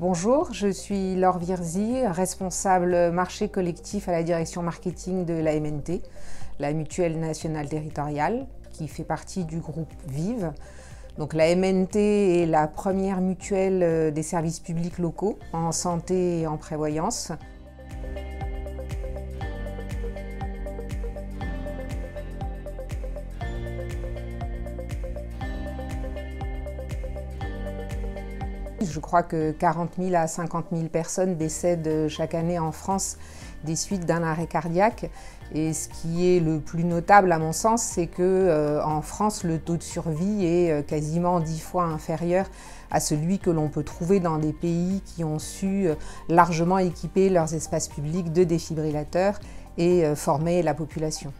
Bonjour, je suis Laure Virzi, responsable marché collectif à la direction marketing de la MNT, la Mutuelle Nationale Territoriale, qui fait partie du groupe Vive. Donc, la MNT est la première mutuelle des services publics locaux en santé et en prévoyance. Je crois que 40 000 à 50 000 personnes décèdent chaque année en France des suites d'un arrêt cardiaque. Et ce qui est le plus notable à mon sens, c'est qu'en France, le taux de survie est quasiment 10 fois inférieur à celui que l'on peut trouver dans des pays qui ont su largement équiper leurs espaces publics de défibrillateurs et former la population.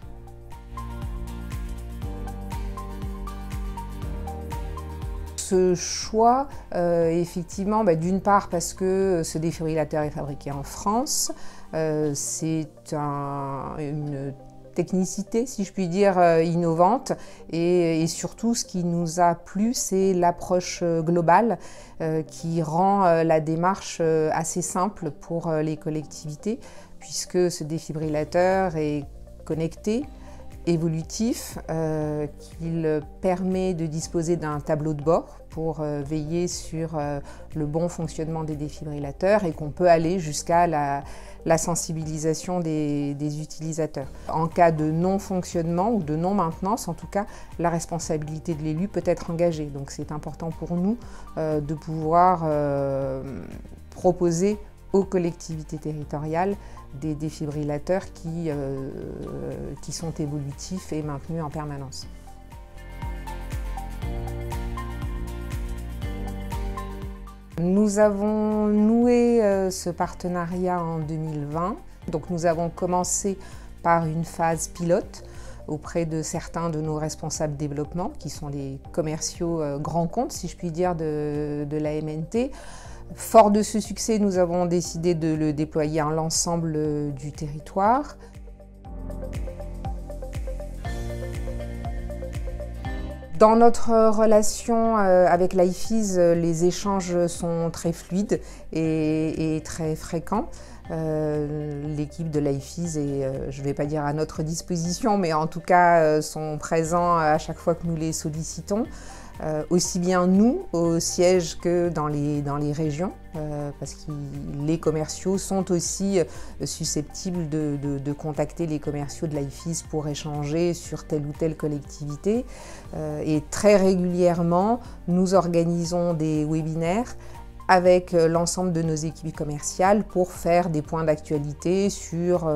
Ce choix, effectivement, d'une part parce que ce défibrillateur est fabriqué en France, c'est une technicité, si je puis dire, innovante, et surtout ce qui nous a plu, c'est l'approche globale qui rend la démarche assez simple pour les collectivités, puisque ce défibrillateur est connecté, évolutif, qu'il permet de disposer d'un tableau de bord pour veiller sur le bon fonctionnement des défibrillateurs et qu'on peut aller jusqu'à la sensibilisation des utilisateurs. En cas de non-fonctionnement ou de non-maintenance, en tout cas, la responsabilité de l'élu peut être engagée. Donc c'est important pour nous de pouvoir proposer aux collectivités territoriales des défibrillateurs qui sont évolutifs et maintenus en permanence. Nous avons noué ce partenariat en 2020. Donc nous avons commencé par une phase pilote auprès de certains de nos responsables développement, qui sont les commerciaux grands comptes, si je puis dire, de la MNT. Fort de ce succès, nous avons décidé de le déployer à l'ensemble du territoire. Dans notre relation avec l'IFIS, les échanges sont très fluides et très fréquents. L'équipe de l'IFIS est, je ne vais pas dire à notre disposition, mais en tout cas sont présents à chaque fois que nous les sollicitons. Aussi bien nous, au siège, que dans les régions, parce que les commerciaux sont aussi susceptibles de contacter les commerciaux de l'IFIS pour échanger sur telle ou telle collectivité. Et très régulièrement, nous organisons des webinaires avec l'ensemble de nos équipes commerciales pour faire des points d'actualité sur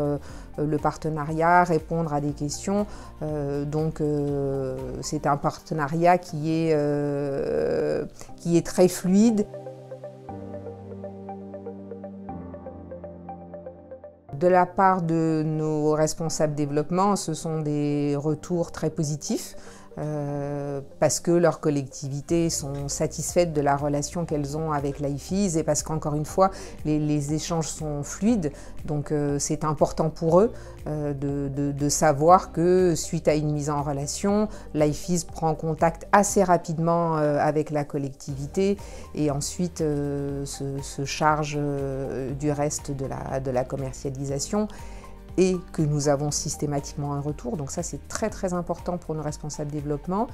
le partenariat, répondre à des questions. Donc c'est un partenariat qui est très fluide. De la part de nos responsables développement, ce sont des retours très positifs parce que leurs collectivités sont satisfaites de la relation qu'elles ont avec l'IFIS et parce qu'encore une fois, les échanges sont fluides. Donc c'est important pour eux de savoir que suite à une mise en relation, l'IFIS prend contact assez rapidement avec la collectivité et ensuite se charge du reste de la commercialisation, et que nous avons systématiquement un retour. Donc ça, c'est très très important pour nos responsables développement.